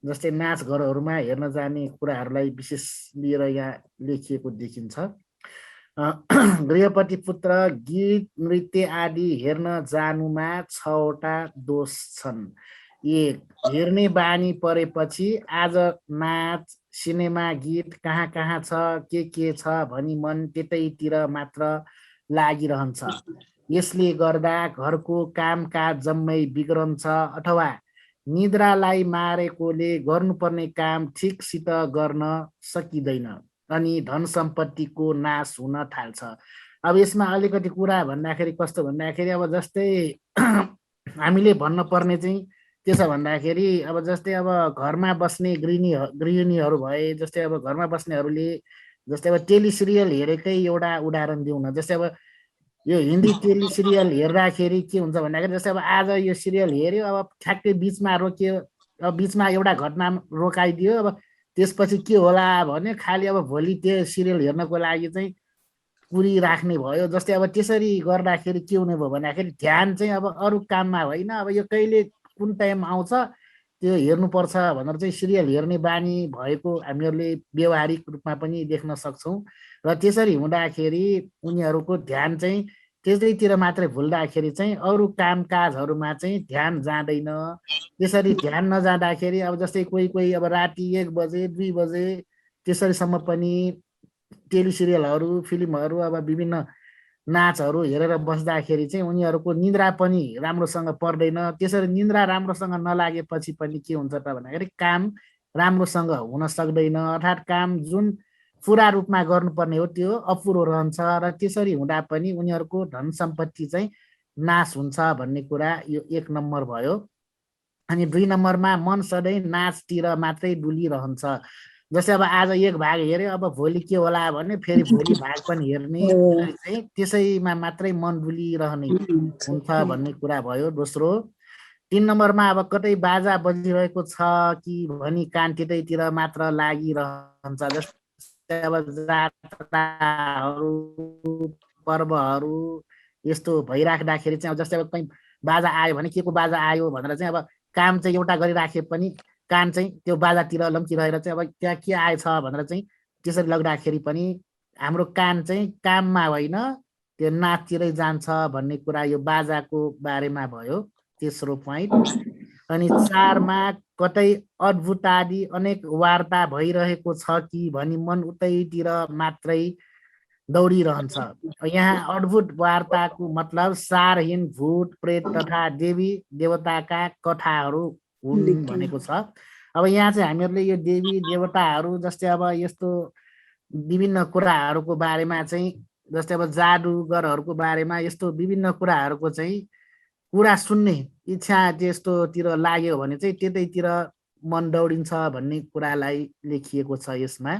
जस्तै नाचघरहरूमा हेर्न जाने कुराहरूलाई विशेष लिएर यहाँ लेखिएको देखिन्छ। गृहपति पुत्र गीत नृत्य आदि हेर्न जानुमा 6वटा दोष छन्। 1. हेर्ने बानी परेपछि आज नाच सिनेमा गीत कहाँ कहाँ छ के छ भनी मन त्यतैतिर मात्र लागिरहन्छ। यसले गर्दा घरको कामकाज जम्मै बिग्रन्छ अथवा निद्रालाई मारेकोले गर्नुपर्ने काम ठिकसित गर्न सकिँदैन अनि धन सम्पत्तिको नाश हुन थाल्छ। अब यसमा अलिकति कुरा भन्दाखेरि कस्तो भन्दाखेरि अब जस्तै हामीले भन्न पर्ने चाहिँ के छ भन्दाखेरि अब जस्तै अब घरमा बस्ने गृहिणीहरू भए, जस्तै अब घरमा बस्नेहरूले जस्तै अब टेलिसिरियल हेरेकै एउटा उदाहरण दिउँ न। जस्तै अब यो हिन्दी टेलिसिरियल हेर्दाखेरि के हुन्छ भन्दाखेरि जस्तै अब आज यो सिरियल हेऱ्यो, अब ठ्याक्कै बिचमा रोक्यो, अब बिचमा एउटा घटना रोकाइदियो, अब त्यसपछि के होला भने खालि अब भोलि त्यो सिरियल हेर्नको लागि चाहिँ कुरिराख्ने भयो। जस्तै अब त्यसरी गर्दाखेरि के हुने भयो भन्दाखेरि ध्यान चाहिँ अब अरू काममा होइन, अब यो कहिले कुन टाइम आउँछ त्यो हेर्नुपर्छ भनेर चाहिँ सिरियल हेर्ने बानी भएको हामीहरूले व्यवहारिक रूपमा पनि देख्न सक्छौँ। र त्यसरी हुँदाखेरि उनीहरूको ध्यान चाहिँ त्यसैतिर मात्रै भुल्दाखेरि चाहिँ अरू कामकाजहरूमा चाहिँ ध्यान जाँदैन। त्यसरी ध्यान नजाँदाखेरि अब जस्तै कोही कोही अब राति 1 बजे 2 बजे त्यसरीसम्म पनि टेलिसिरियलहरू फिल्महरू अब विभिन्न नाचहरू हेरेर बस्दाखेरि चाहिँ उनीहरूको निद्रा पनि राम्रोसँग पर्दैन। त्यसरी निद्रा राम्रोसँग नलागेपछि पनि के हुन्छ त भन्दाखेरि काम राम्रोसँग हुन सक्दैन, अर्थात् काम जुन पुरा रूपमा गर्नुपर्ने हो त्यो अपुरो रहन्छ। र त्यसरी हुँदा पनि उनीहरूको धन सम्पत्ति चाहिँ नाश हुन्छ भन्ने कुरा यो 1 नम्बर भयो। अनि 2 नम्बरमा मन सधैँ नाचतिर मात्रै डुलिरहन्छ। जस्तै अब आज 1 भाग हेऱ्यो, अब भोलि के होला भने फेरि भोलि भाग पनि हेर्ने, चाहिँ त्यसैमा मात्रै मन डुलिरहने हुन्छ भन्ने कुरा भयो। दोस्रो 3 नम्बरमा अब कतै बाजा बजिरहेको छ कि भनी कान त्यतैतिर मात्र लागिरहन्छ। जस्तै अब जात्राहरू पर्वहरू यस्तो भइराख्दाखेरि चाहिँ अब जस्तै अब कहीँ बाजा आयो भने के को बाजा आयो भनेर चाहिँ अब काम चाहिँ एउटा गरिराखे पनि कान चाहिँ त्यो बाजातिर लम्किरहेर चाहिँ अब त्यहाँ के आएछ भनेर चाहिँ त्यसरी लग्दाखेरि पनि हाम्रो कान चाहिँ काममा होइन त्यो नाचतिरै जान्छ भन्ने कुरा यो बाजाको बारेमा भयो। तेस्रो पोइन्ट। अनि 4मा कतै अद्भुत आदि अनेक वार्ता भइरहेको छ कि भनी मन उतैतिर मात्रै दौडिरहन्छ। यहाँ अद्भुत वार्ताको मतलब सारहीन भूत प्रेत तथा देवी देवताका कथाहरू हुन् भनेको छ। अब यहाँ चाहिँ हामीहरूले यो देवी देवताहरू जस्तै अब यस्तो विभिन्न कुराहरूको बारेमा चाहिँ जस्तै अब जादुगरहरूको बारेमा यस्तो विभिन्न कुराहरूको चाहिँ कुरा सुन्ने इच्छा त्यस्तोतिर लाग्यो भने चाहिँ त्यतैतिर मन दौडिन्छ भन्ने कुरालाई लेखिएको छ यसमा।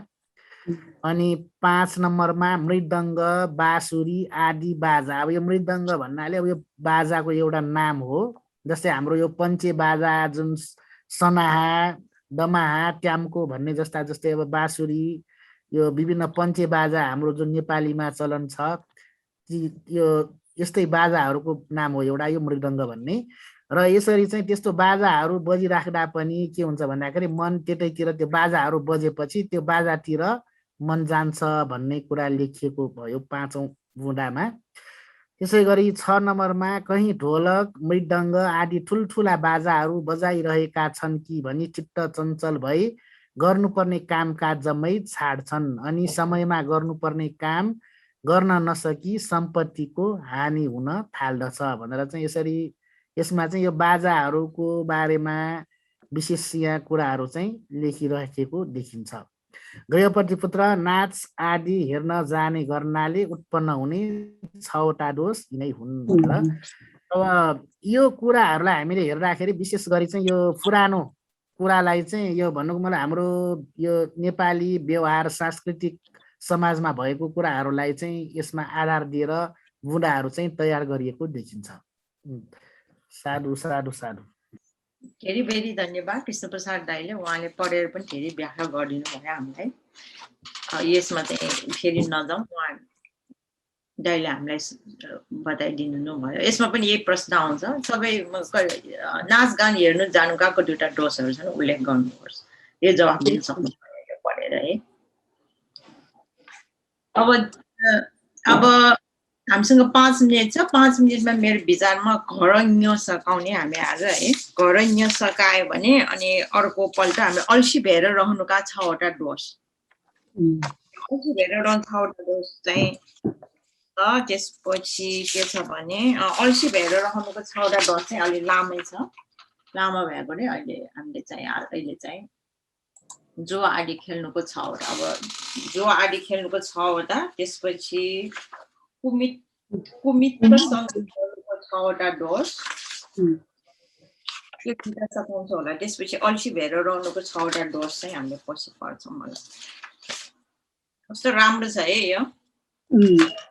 अनि 5 नम्बरमा मृदङ्ग बाँसुरी आदि बाजा। अब यो मृदङ्ग भन्नाले अब यो बाजाको एउटा नाम हो। जस्तै हाम्रो यो पञ्चे बाजा जुन सनाहा दमाहा ट्याम्को भन्ने जस्ता, जस्तै अब बाँसुरी यो विभिन्न पञ्चे बाजा हाम्रो जुन नेपालीमा चलन छ यो यस्तै बाजाहरूको नाम हो एउटा यो मृदङ्ग भन्ने। र यसरी चाहिँ त्यस्तो बाजाहरू बजिराख्दा पनि के हुन्छ भन्दाखेरि मन त्यतैतिर त्यो बाजाहरू बजेपछि त्यो बाजातिर मन जान्छ भन्ने कुरा लेखिएको भयो 5औं बुँदामा। त्यसै गरी 6 नम्बरमा कहीँ ढोलक मृदङ्ग आदि ठुल्ठुला बाजाहरू बजाइरहेका छन् कि भनी चित्त चञ्चल भई गर्नुपर्ने कामकाज जम्मै छाड्छन् अनि समयमा गर्नुपर्ने काम गर्न नसकी सम्पत्तिको हानि हुन थाल्दछ भनेर चाहिँ यसरी यसमा चाहिँ यो बाजाहरूको बारेमा विशेष यहाँ कुराहरू चाहिँ लेखिरहेको देखिन्छ। गयोपति पुत्र नाच आदि हेर्न जाने गर्नाले उत्पन्न हुने 6वटा दोष यिनै हुन् भनेर। अब यो कुराहरूलाई हामीले हेर्दाखेरि विशेष गरी चाहिँ यो पुरानो कुरालाई चाहिँ यो भन्नुको मतलब हाम्रो यो नेपाली व्यवहार सांस्कृतिक समाजमा भएको कुराहरूलाई चाहिँ यसमा आधार दिएर बुँदाहरू चाहिँ तयार गरिएको देखिन्छ। साधु साधु साधु। धेरै धेरै धन्यवाद कृष्णप्रसाद दाइले। उहाँले पढेर पनि धेरै व्याख्या गरिदिनु भयो हामीलाई। यसमा चाहिँ फेरि नजाउँ, उहाँ दाइले हामीलाई बताइदिनु भयो। यसमा पनि यही प्रश्न आउँछ, सबै नाचगान हेर्नु जानुका कतिवटा दोषहरू छन् उल्लेख गर्नुपर्छ। यो जवाफ दिन सक्नुहुन्छ पढेर है। अब हामीसँग 5 मिनट छ। 5 मिनटमा मेरो विचारमा घरैन्य सकाउने हामी आज है घरैन्य सकायो भने अनि अर्को पल्ट हामी अल्छी भएर रहनुका 6वटा दोष। अल्छी भएर रहनु 6वटा दोष चाहिँ त्यसपछि के छ भने अल्छी भएर रहनुको 6वटा दोष चाहिँ अलि लामै छ। लामो भएकोले अहिले चाहिँ जो आदि खेल्नुको 6वटा। अब जो आदि खेल्नुको 6वटा, त्यसपछि कुमितसँग 6वटा दोष, यो किन सकाउँछ होला त्यसपछि अल्छी भएर रहनुको 6वटा दोष चाहिँ हामीले पछि पढ्छौँ मलाई कस्तो राम्रो छ है यो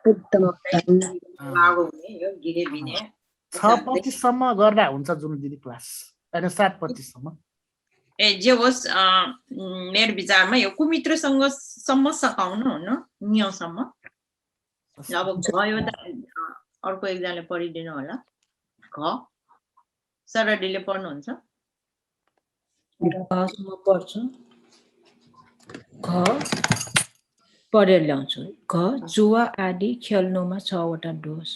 एकदम लागु हुने यो गिरे बिने 6:25 सम्म गर्दा हुन्छ जुन दिदी क्लास अनि 7:25 सम्म ए जे होस् मेरो विचारमा यो कुमित्रसँग सम्म सकाउनु हुन नियमसम्म अब भयो त अर्को एकजनाले पढिदिनु होला घ सरडीले पढ्नुहुन्छ घसम्म पढ्छु घ पढेर ल्याउँछु घ जुवा आदि खेल्नुमा 6वटा दोष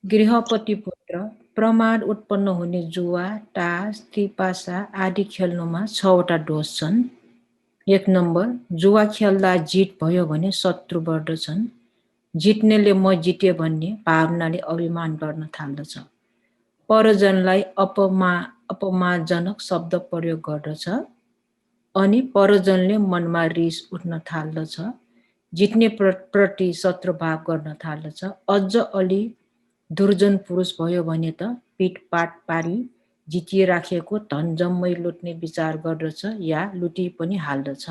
गृहपति पुत्र प्रमाद उत्पन्न हुने जुवा तास त्रिपासा आदि खेल्नुमा 6वटा दोष छन् 1 नम्बर जुवा खेल्दा जित भयो भने शत्रु बढ्दछन् जित्नेले म जिते भन्ने भावनाले अभिमान गर्न थाल्दछ परजनलाई अपमानजनक शब्द प्रयोग गर्दछ अनि परजनले मनमा रिस उठ्न थाल्दछ जित्ने प्रति शत्रुभाव गर्न थाल्दछ अझ अलि दुर्जन पुरुष भयो भने त पिटपाट पारी जितिराखेको धन जम्मै लुट्ने विचार गर्दछ या लुटी पनि हाल्दछ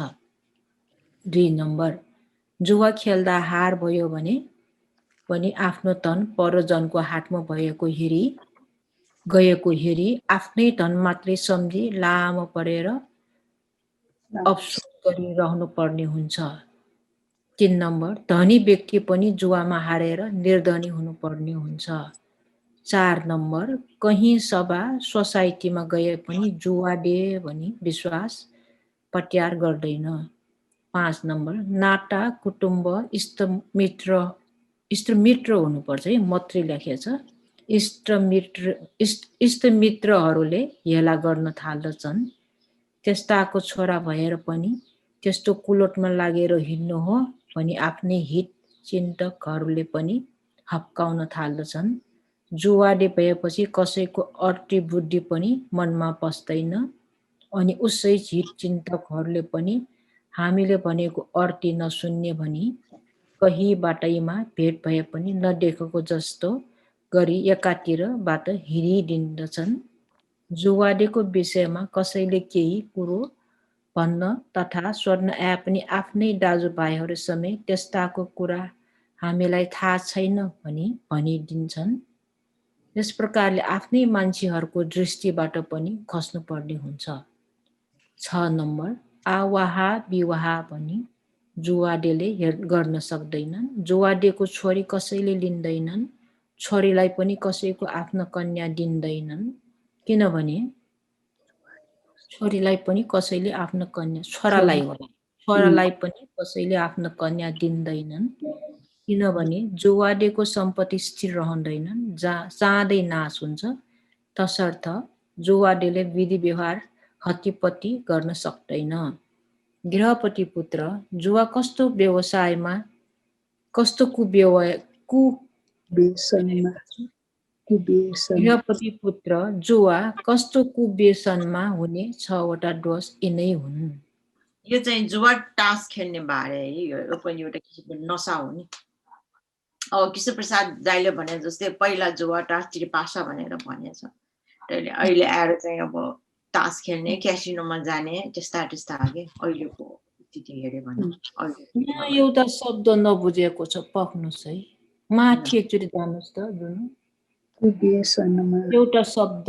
2 नम्बर जुवा खेल्दा हार भयो भने पनि आफ्नो धन परजनको हातमा गएको हेरी आफ्नै धन मात्रै सम्झी लामो परेर अफसोस गरिरहनु पर्ने हुन्छ 3 नम्बर धनी व्यक्ति पनि जुवामा हारेर निर्धनी हुनुपर्ने हुन्छ 4 नम्बर कहीँ सभा सोसाइटीमा गए पनि जुवा दे भनी विश्वास पत्यार गर्दैन 5 नम्बर नाता कुटुम्ब इष्टमित्र हुनुपर्छ है मत्री लेखेछ इष्टमित्रहरूले हेला गर्न थाल्दछन् त्यस्ताको छोरा भएर पनि त्यस्तो कुलोटमा लागेर हिँड्नु हो भनी आफ्नै हित चिन्तकहरूले पनि हप्काउन थाल्दछन् जुवाडे भएपछि कसैको अर्टी बुद्धि पनि मनमा पस्दैन अनि उसै हित चिन्तकहरूले पनि हामीले भनेको अर्टी नसुन्ने भनी कहीँ बाटैमा भेट भए पनि नदेखेको जस्तो गरी एकातिरबाट हिँडिदिन्दछन् जुवाडेको विषयमा कसैले केही कुरो भन्न तथा सोध्न आए पनि आफ्नै दाजुभाइहरू समेत त्यस्ताको कुरा हामीलाई थाहा छैन भनी भनिदिन्छन् यस प्रकारले आफ्नै मान्छेहरूको दृष्टिबाट पनि खस्नुपर्ने हुन्छ 6 नम्बर आवाहा विवाह भनी जुवाडेले गर्न सक्दैनन् जुवाडेको छोरी कसैले लिँदैनन् छोरीलाई पनि कसैको आफ्नो कन्या दिँदैनन् किनभने छोरीलाई पनि कसैले आफ्नो कन्या छोरालाई पनि कसैले आफ्नो कन्या दिँदैनन् किनभने जुवाडेको सम्पत्ति स्थिर रहँदैनन् चाँडै नाश हुन्छ तसर्थ जुवाडेले विधि व्यवहार हतिपति गर्न सक्दैन गृहपति पुत्र जुवा कस्तो व्यवसायमा कस्तो गृहपति पुत्र जुवा कस्तो कुव्यसनमा हुने 6वटा दोष यिनै हुन् यो चाहिँ जुवा टास खेल्ने बारे है यो पनि एउटा किसिमको नसा हो नि अब किशोर प्रसाद दाइले भने जस्तै पहिला जुवा टास त्रिपासा भनेर भनेछ अहिले आएर चाहिँ अब तास खेल्ने क्यासिनोमा जाने त्यस्ता आगे अहिलेको स्थिति हेऱ्यो भने यहाँ एउटा शब्द नबुझेको छ पक्नुहोस् है माथि एकचोटि जानुहोस् त जुन एउटा शब्द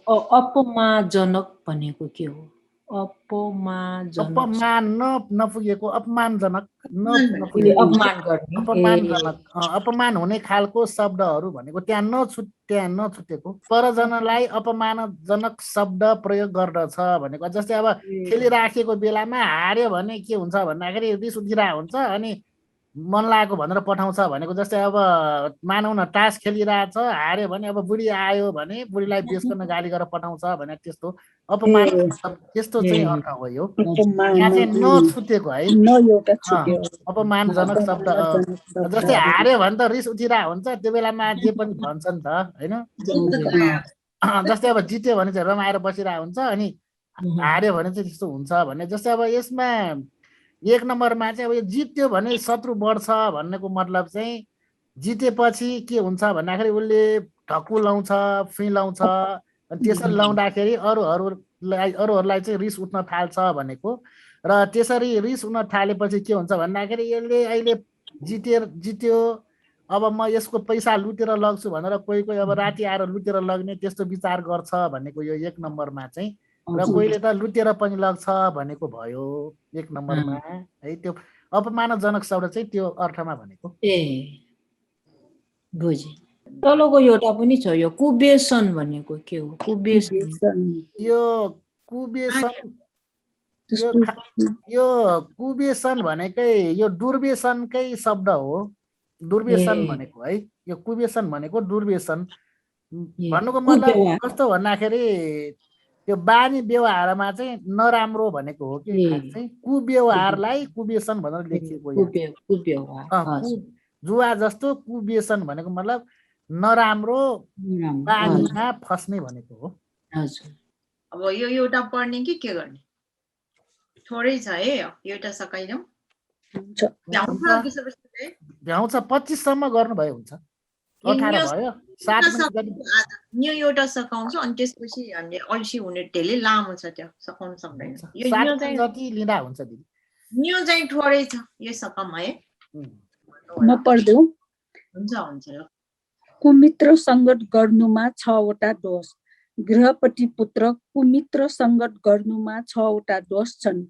अपमानजनक भनेको के हो अपमान नपुगेको अपमानजनक अपमान हुने खालको शब्दहरू भनेको त्यहाँ नछुटेको परजनलाई अपमानजनक शब्द प्रयोग गर्दछ भनेको जस्तै अब खेलिराखेको बेलामा हार्यो भने के हुन्छ भन्दाखेरि रिस उठिरहेको हुन्छ अनि मन लागेको भनेर पठाउँछ भनेको जस्तै अब मानौ न टास खेलिरहेछ हार्यो भने अब बुढी आयो भने बुढीलाई बेस गर्न गाली गरेर पठाउँछ भने त्यस्तो अपमान त्यस्तो चाहिँ अर्थ हो यो यहाँ चाहिँ नछुटेको है अपमानजनक शब्द जस्तै हार्यो भने त रिस उठिरहेको हुन्छ त्यो बेलामा जे पनि भन्छ नि त होइन जस्तै अब जित्यो भने चाहिँ रमाएर बसिरहेको हुन्छ अनि हार्यो भने चाहिँ त्यस्तो हुन्छ भने जस्तै अब यसमा 1 नम्बरमा चाहिँ अब यो जित्यो भने शत्रु बढ्छ भन्नेको मतलब चाहिँ जितेपछि के हुन्छ भन्दाखेरि उसले ढक्कु लाउँछ, फिलाउँछ, अनि त्यसरी लाउँदाखेरि अरूहरूलाई चाहिँ रिस उठ्न थाल्छ भनेको। र त्यसरी रिस उठ्न थालेपछि के हुन्छ भन्दाखेरि यसले अहिले जित्यो, अब म यसको पैसा लुटेर लग्छु भनेर कोही कोही अब राति आएर लुटेर लग्ने त्यस्तो विचार गर्छ भनेको यो 1 नम्बरमा चाहिँ। र कोहीले त लुटेर पनि लग्छ भनेको भयो 1 नम्बरमा है। त्यो अपमानजनक शब्द चाहिँ त्यो अर्थमा भनेको। बुझे। तलको एउटा पनि छ यो कुबेसन भनेको के हो? कुबेसन यो कुबेसन भनेकै यो दुर्व्यसनकै शब्द हो। दुर्व्यसन भनेको है, यो कुबेसन भनेको दुर्व्यसन भन्नुको मतलब कस्तो भन्दाखेरि त्यो बानी व्यवहारमा चाहिँ नराम्रो भनेको हो कि खास चाहिँ कुव्यवहारलाई कुबेसन भनेर लेखिएको। जुवा जस्तो कुबेसन भनेको मतलब नराम्रो बानीमा फस्ने भनेको हो। अब यो एउटा पढ्ने कि के गर्ने? थोरै छ है, एउटा सकाइदिउँ। भ्याउँछ 25 सम्म गर्नुभयो हुन्छ। 18 भयो, 7 यो एउटा सकाउँछु अनि त्यसपछि हामीले अल्छी हुने ढेले लामो छ, त्यो सकाउन सक्दैन। यो जति लिँदा हुन्छ दिदी। यो चाहिँ थोरै छ, यो सकाम है। म पढ्दिउँ। हुन्छ ल। कुमित्र सङ्गत गर्नुमा 6 वटा दोष। गृहपति पुत्र कुमित्र सङ्गत गर्नुमा 6 वटा दोष छन्।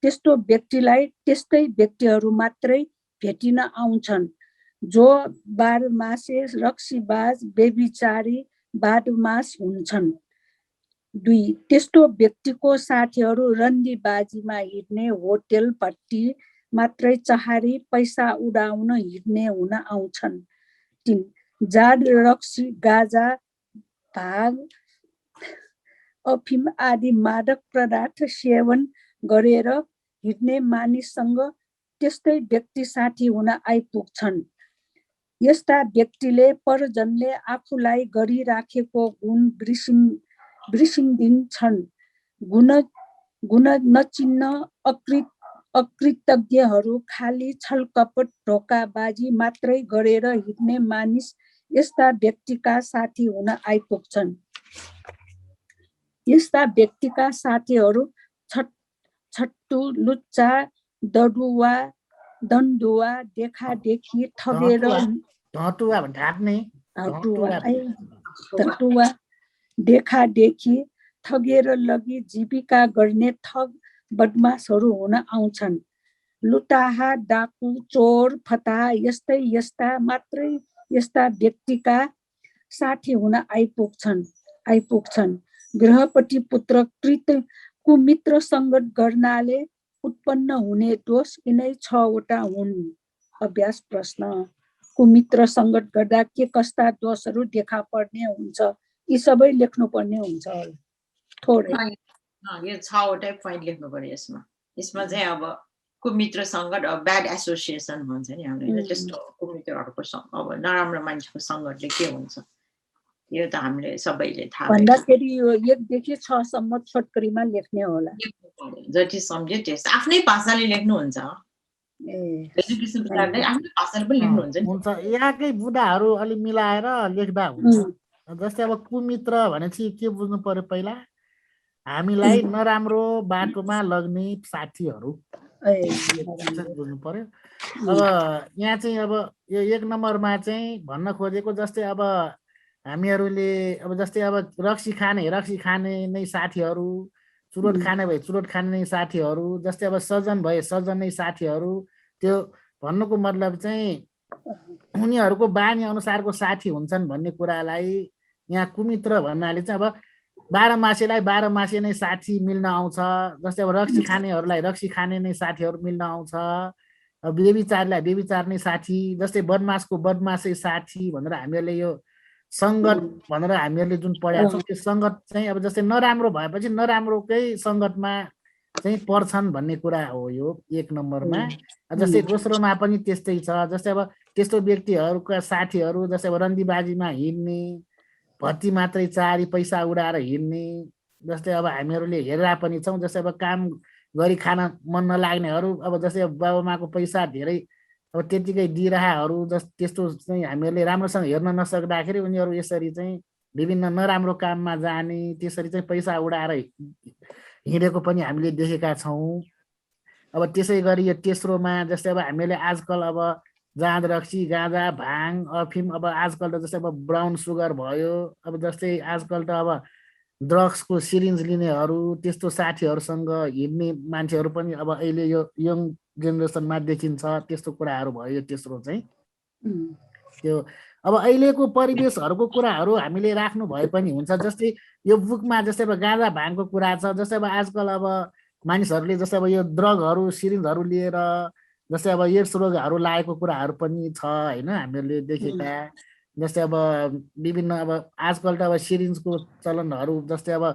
त्यस्तो व्यक्तिलाई त्यस्तै व्यक्तिहरू मात्रै भेटिन आउँछन् जो बारमासे रक्सीबाज बेबिचारी बादमास हुन्छन्। 2 त्यस्तो व्यक्तिको साथीहरू रन्डीबाजीमा हिँड्ने, होटेल पट्टी मात्रै चहारी पैसा उडाउन हिँड्ने हुन आउँछन्। 3 जाड रक्सी गाजा भाग अफिम आदि मादक पदार्थ सेवन गरेर हिँड्ने मानिससँग त्यस्तै व्यक्ति साथी हुन आइपुग्छन्। यस्ता व्यक्तिले परजनले आफूलाई गरिराखेको गुण बिर्सिदिन्छन्। गुण नचिन्न अकृतज्ञहरू खाली छलकपट ढोकाबाजी मात्रै गरेर हिँड्ने मानिस यस्ता व्यक्तिका साथी हुन आइपुग्छन्। यस्ता व्यक्तिका साथीहरू छट्टु, लुच्चा, दण्डुवा, देखादेखि ठगेर देखादेखि ठगेर लगी जीविका गर्ने ठग बदमासहरू हुन आउँछन्। लुटाहा, डाकु, चोर, फताहा यस्ता मात्रै यस्ता व्यक्तिका साथी हुन आइपुग्छन्। गृहपति पुत्र कुमित्र सङ्गत गर्नाले उत्पन्न हुने दोष यिनै 6 वटा हुन्। अभ्यास प्रश्न। कुमित्र सङ्गत गर्दा के कस्ता दोषहरू देखा पर्ने हुन्छ? यी सबै लेख्नु पर्ने हुन्छ। थोरै यो 6 वटा पोइन्ट लेख्नु पर्यो यसमा। यसमा चाहिँ अब कुमित्र सङ्गत ब्याड एसोसिएसन भन्छ नि हामीले, त्यस्तो कुमित्रहरूको अब नराम्रो मान्छेको सङ्गतले के हुन्छ यो त हामीले सबैले थाहा भन्दाखेरि यो 1 देखि 6 सम्म छोटकरीमा लेख्ने होला। जति सम्झ्यो त्यस आफ्नै भाषाले लेख्नुहुन्छ। एजुकेसन विभागले आफ्नै भाषाले पनि लेख्नुहुन्छ नि। हुन्छ, यहाँकै बुढाहरू अलि मिलाएर लेख्दा हुन्छ। जस्तै अब कुमित्र भनेपछि के बुझ्नु पर्यो? पहिला हामीलाई नराम्रो बाटोमा लग्ने साथीहरू बुझ्नु पर्यो। अब यहाँ चाहिँ अब यो 1 नम्बरमा चाहिँ भन्न खोजेको जस्तै अब हामीहरूले अब जस्तै अब रक्सी खाने नै साथीहरू, चुरोट खाने भए चुरोट खाने नै साथीहरू, जस्तै अब सजन भए सजन नै साथीहरू। त्यो भन्नुको मतलब चाहिँ उनीहरूको बानी अनुसारको साथी हुन्छन् भन्ने कुरालाई यहाँ कुमित्र भन्नाले चाहिँ अब 12 मासेलाई 12 मासे नै साथी मिल्न आउँछ। जस्तै अब रक्सी खानेहरूलाई रक्सी खाने नै साथीहरू मिल्न आउँछ। अब बेबिचारलाई बेबिचार नै साथी, जस्तै बदमासको बदमासै साथी भनेर हामीहरूले यो सङ्गत भनेर हामीहरूले जुन पढाएको छौँ त्यो सङ्गत चाहिँ अब जस्तै नराम्रो भएपछि नराम्रोकै सङ्गतमा चाहिँ पर्छन् भन्ने कुरा हो यो 1 नम्बरमा। जस्तै दोस्रोमा पनि त्यस्तै छ। जस्तै अब त्यस्तो व्यक्तिहरूका साथीहरू जस्तै अब रन्डीबाजीमा हिँड्ने, भत्ती मात्रै चारी पैसा उडाएर हिँड्ने। जस्तै अब हामीहरूले हेरेर पनि छौँ। जस्तै अब काम गरी खान मन नलाग्नेहरू, अब जस्तै अब बाबुआमाको पैसा धेरै अब त्यतिकै दिइराहरू त्यस्तो चाहिँ हामीहरूले राम्रोसँग हेर्न नसक्दाखेरि उनीहरू यसरी चाहिँ विभिन्न नराम्रो काममा जाने त्यसरी चाहिँ पैसा उडाएर हिँडेको पनि हामीले देखेका छौँ। अब त्यसै गरी यो तेस्रोमा जस्तै अब हामीले आजकल अब जाँद रक्सी गाँजा भाङ अफिम अब आजकल त जस्तै अब ब्राउन सुगर भयो। अब जस्तै आजकल त अब ड्रग्सको सिरिन्ज लिनेहरू त्यस्तो साथीहरूसँग हिँड्ने मान्छेहरू पनि अब अहिले यो यङ जेनेरेसनमा देखिन्छ। त्यस्तो कुराहरू भयो यो तेस्रो चाहिँ त्यो अब अहिलेको परिवेशहरूको कुराहरू हामीले राख्नु भए पनि हुन्छ। जस्तै यो बुकमा जस्तै अब गाँजा भाङको कुरा छ। जस्तै अब आजकल अब मानिसहरूले जस्तै अब यो ड्रगहरू सिरिन्जहरू लिएर जस्तै अब एड्स रोगहरू लागेको कुराहरू पनि छ होइन हामीहरूले देखेका। जस्तै अब विभिन्न अब आजकल त अब सिरिन्जको चलनहरू जस्तै अब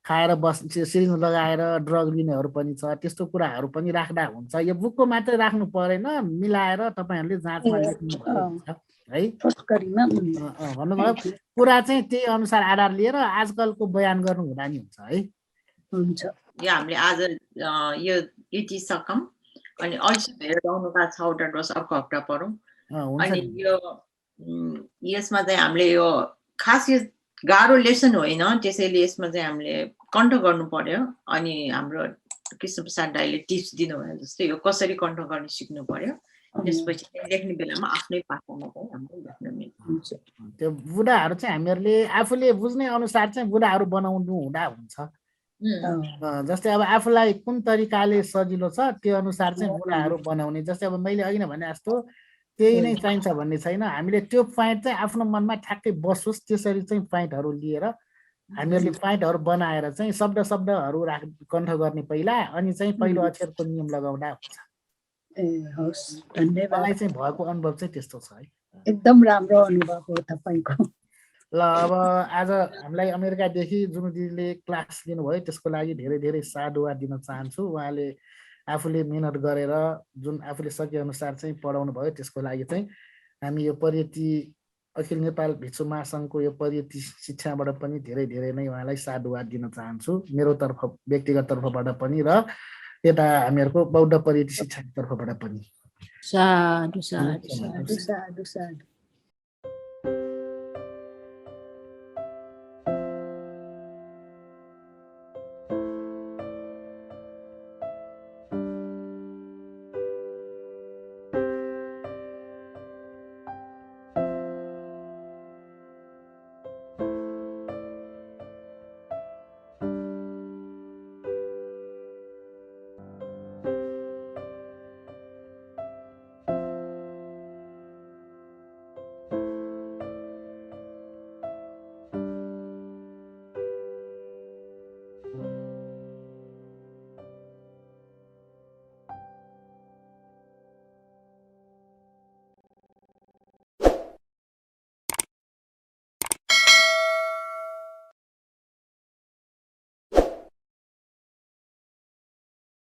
खाएर सिरिन्ज लगाएर ड्रग लिनेहरू पनि छ। त्यस्तो कुराहरू पनि राख्दा हुन्छ। यो बुकको मात्रै राख्नु परेन, मिलाएर तपाईँहरूले जाँचमा लेख्नुभयो हुन्छ है। भन्नुभयो कुरा चाहिँ त्यही अनुसार आधार लिएर आजकलको बयान गर्नु हुँदा नि हुन्छ है। हुन्छ। यो हामीले आज यो यति सकौँ अनि अल्छी भएर आउनुका 6वटा डोज अर्को हप्ता पढौँ। अनि यो यसमा चाहिँ हामीले यो खास यो गाह्रो लेसन होइन, त्यसैले यसमा चाहिँ हामीले कण्ठ गर्नु पर्यो। अनि हाम्रो कृष्ण प्रसाद दाइले टिप्स दिनुभयो जस्तै यो कसरी कण्ठ गर्न सिक्नु पर्यो। त्यसपछि लेख्ने बेलामा आफ्नै भाषामा चाहिँ हामीले लेख्न मिल्छ। त्यो बुढाहरू चाहिँ हामीहरूले आफूले बुझ्ने अनुसार चाहिँ बुढाहरू बनाउनु हुँदा हुन्छ। जस्तै अब आफूलाई कुन तरिकाले सजिलो छ त्यो अनुसार चाहिँ बुढाहरू बनाउने। जस्तै अब मैले अघि नै भने जस्तो त्यही नै चाहिन्छ भन्ने छैन। हामीले त्यो पोइन्ट चाहिँ आफ्नो मनमा ठ्याक्कै बसोस् त्यसरी चाहिँ पोइन्टहरू लिएर हामीहरूले पोइन्टहरू बनाएर चाहिँ शब्दहरू कण्ठ गर्ने पहिला, अनि चाहिँ पहिलो अक्षरको नियम लगाउँदा हुन्छ। हस्, धन्यवाद। मलाई चाहिँ भएको अनुभव चाहिँ त्यस्तो छ है। एकदम राम्रो अनुभव हो तपाईँको। ल अब आज हामीलाई अमेरिकादेखि जुन दिदीले क्लास लिनुभयो त्यसको लागि धेरै धेरै साधुवाद दिन चाहन्छु। उहाँले आफूले मिहिनेत गरेर जुन आफूले सकेअनुसार चाहिँ पढाउनु भयो त्यसको लागि चाहिँ हामी यो पर्यटि अखिल नेपाल भिक्षु महासङ्घको यो पर्यटि शिक्षाबाट पनि धेरै धेरै नै उहाँलाई साधुवाद दिन चाहन्छु, मेरो व्यक्तिगत तर्फबाट पनि र यता हामीहरूको बौद्ध पर्यटि शिक्षाको तर्फबाट पनि। साधु साधु साधु साधु साधु।